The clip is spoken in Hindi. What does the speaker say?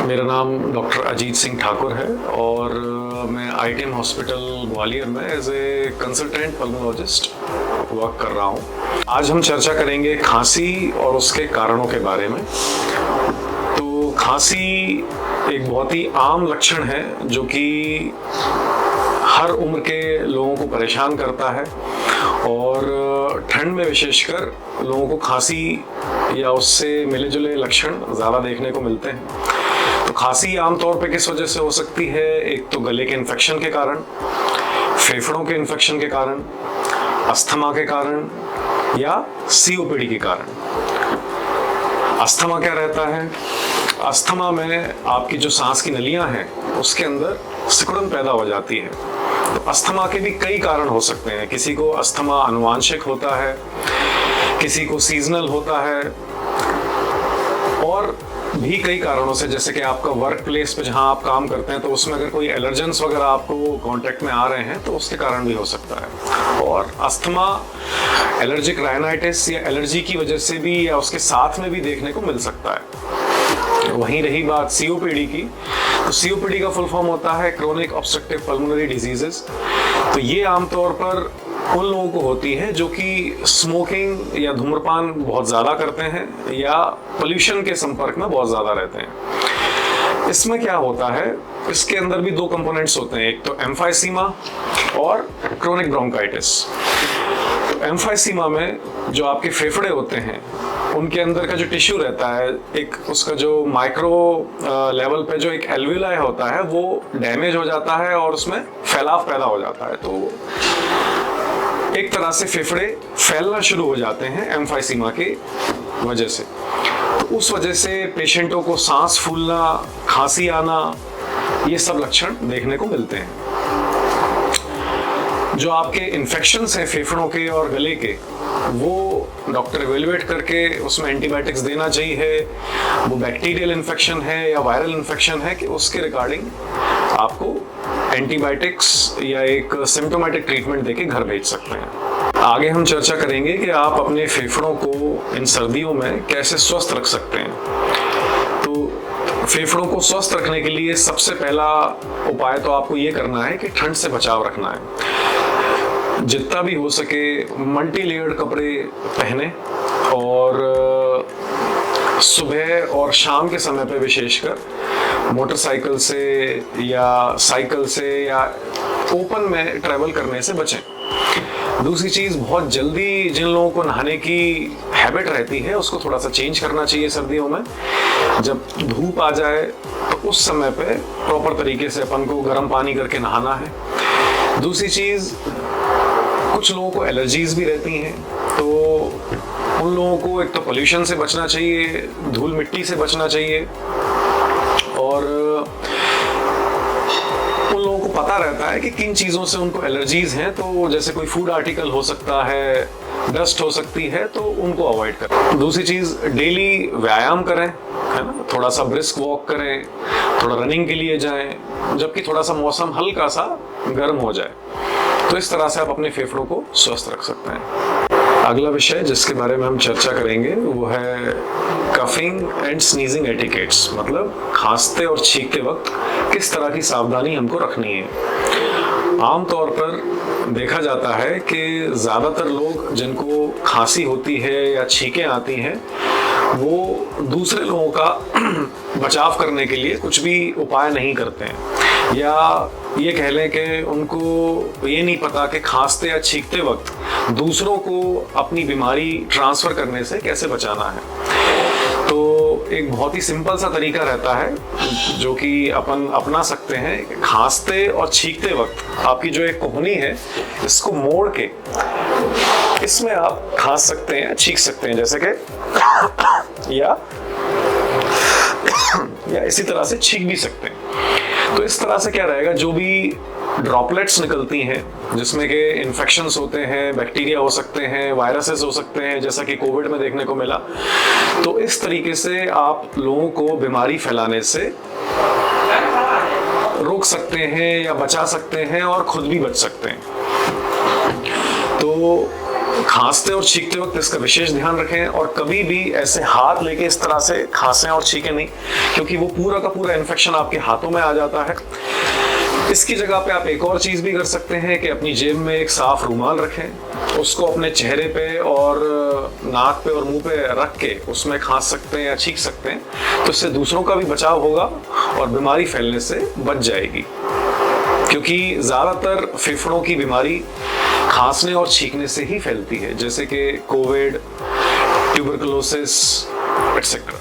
मेरा नाम डॉक्टर अजीत सिंह ठाकुर है और मैं आईटीएम हॉस्पिटल ग्वालियर में एज ए कंसल्टेंट पल्मोलॉजिस्ट वर्क कर रहा हूँ। आज हम चर्चा करेंगे खांसी और उसके कारणों के बारे में। तो खांसी एक बहुत ही आम लक्षण है जो कि हर उम्र के लोगों को परेशान करता है और ठंड में विशेषकर लोगों को खांसी या उससे मिले जुले लक्षण ज़्यादा देखने को मिलते हैं। तो खांसी आमतौर पे किस वजह से हो सकती है? एक तो गले के इन्फेक्शन के कारण, फेफड़ों के इन्फेक्शन के कारण, अस्थमा के कारण या सीओपीडी के कारण। अस्थमा क्या रहता है? अस्थमा में आपकी जो सांस की नलियां हैं उसके अंदर सिकुड़न पैदा हो जाती है। तो अस्थमा के भी कई कारण हो सकते हैं। किसी को अस्थमा आनुवांशिक होता है, किसी को सीजनल होता है और भी कई कारणों से, जैसे कि आपका वर्क प्लेस पे जहां आप काम करते हैं तो उसमें अगर कोई एलर्जेंस वगैरह आपको कांटेक्ट में आ रहे हैं तो उसके कारण भी हो सकता है। और अस्थमा एलर्जिक राइनाइटिस या एलर्जी की वजह से भी या उसके साथ में भी देखने को मिल सकता है। वहीं रही बात सीओपीडी की, तो सीओपीडी का फुल फॉर्म होता है क्रोनिक ऑब्स्ट्रक्टिव पल्मोनरी डिजीजेस। तो ये आमतौर पर उन लोगों को होती है जो कि स्मोकिंग या धूम्रपान बहुत ज़्यादा करते हैं या पोल्यूशन के संपर्क में बहुत ज़्यादा रहते हैं। इसमें क्या होता है, इसके अंदर भी दो कंपोनेंट्स होते हैं, एक तो एम्फाइसीमा और क्रोनिक ब्रोंकाइटिस। तो एम्फाइसीमा में जो आपके फेफड़े होते हैं उनके अंदर का जो टिश्यू रहता है, एक उसका जो माइक्रो लेवल पे जो एक एल्वियोलाई होता है वो डैमेज हो जाता है और उसमें फैलाव पैदा हो जाता है। तो एक तरह से फेफड़े फैलना शुरू हो जाते हैं एम्फाइसीमा की वजह से। तो उस वजह से पेशेंटों को सांस फूलना, खांसी आना, ये सब लक्षण देखने को मिलते हैं। जो आपके इन्फेक्शंस हैं फेफड़ों के और गले के, वो डॉक्टर इवेलुएट करके उसमें एंटीबायोटिक्स देना चाहिए। वो बैक्टीरियल इन्फेक्शन है या वायरल इन्फेक्शन है कि उसके रिगार्डिंग आपको एंटीबायोटिक्स या एक सिम्टोमेटिक ट्रीटमेंट देके घर भेज सकते हैं। आगे हम चर्चा करेंगे कि आप अपने फेफड़ों को इन सर्दियों में कैसे स्वस्थ रख सकते हैं। तो फेफड़ों को स्वस्थ रखने के लिए सबसे पहला उपाय तो आपको ये करना है कि ठंड से बचाव रखना है। जितना भी हो सके मल्टी लेयर्ड कपड़े पहने और सुबह और शाम के समय पे विशेषकर मोटरसाइकिल से या साइकिल से या ओपन में ट्रैवल करने से बचें। दूसरी चीज़, बहुत जल्दी जिन लोगों को नहाने की हैबिट रहती है उसको थोड़ा सा चेंज करना चाहिए सर्दियों में। जब धूप आ जाए तो उस समय पे प्रॉपर तरीके से अपन को गर्म पानी करके नहाना है। दूसरी चीज़, कुछ लोगों को एलर्जीज भी रहती हैं, तो उन लोगों को एक तो पोल्यूशन से बचना चाहिए, धूल मिट्टी से बचना चाहिए और उन लोगों को पता रहता है कि किन चीज़ों से उनको एलर्जीज हैं। तो जैसे कोई फूड आर्टिकल हो सकता है, डस्ट हो सकती है, तो उनको अवॉइड करें। दूसरी चीज़, डेली व्यायाम करें, है ना, थोड़ा सा ब्रिस्क वॉक करें, थोड़ा रनिंग के लिए जाएं जबकि थोड़ा सा मौसम हल्का सा गर्म हो जाए। तो इस तरह से आप अपने फेफड़ों को स्वस्थ रख सकते हैं। अगला विषय जिसके बारे में हम चर्चा करेंगे वो है कफिंग एंड स्नीजिंग एटिकेट्स, मतलब खांसते और छींकते वक्त किस तरह की सावधानी हमको रखनी है। आमतौर पर देखा जाता है कि ज़्यादातर लोग जिनको खांसी होती है या छींकें आती हैं वो दूसरे लोगों का बचाव करने के लिए कुछ भी उपाय नहीं करते हैं, या ये कह लें कि उनको ये नहीं पता कि खांसते या छींकते वक्त दूसरों को अपनी बीमारी ट्रांसफ़र करने से कैसे बचाना है। तो एक बहुत ही सिंपल सा तरीका रहता है जो कि अपन अपना सकते हैं। खांसते और छींकते वक्त आपकी जो एक कोहनी है इसको मोड़ के इसमें आप खांस सकते हैं, छींक सकते हैं, जैसे कि या इसी तरह से छींक भी सकते हैं। तो इस तरह से क्या रहेगा, जो भी ड्रॉपलेट्स निकलती हैं जिसमें कि इन्फेक्शंस होते हैं, बैक्टीरिया हो सकते हैं, वायरसेस हो सकते हैं, जैसा कि कोविड में देखने को मिला, तो इस तरीके से आप लोगों को बीमारी फैलाने से रोक सकते हैं या बचा सकते हैं और खुद भी बच सकते हैं। तो खांसते और छींकते वक्त इसका विशेष ध्यान रखें, और कभी भी ऐसे हाथ लेके इस तरह से खांसें और छींकें नहीं, क्योंकि वो पूरा का पूरा इन्फेक्शन आपके हाथों में आ जाता है। इसकी जगह पे आप एक और चीज भी कर सकते हैं कि अपनी जेब में एक साफ रुमाल रखें, उसको अपने चेहरे पे और नाक पे और मुंह पे रख के उसमें खांस सकते हैं या छींक सकते हैं, तो इससे दूसरों का भी बचाव होगा और बीमारी फैलने से बच जाएगी। क्योंकि ज्यादातर फेफड़ों की बीमारी खांसने और छींकने से ही फैलती है, जैसे कि कोविड, ट्यूबरकुलोसिस एटसेट्रा।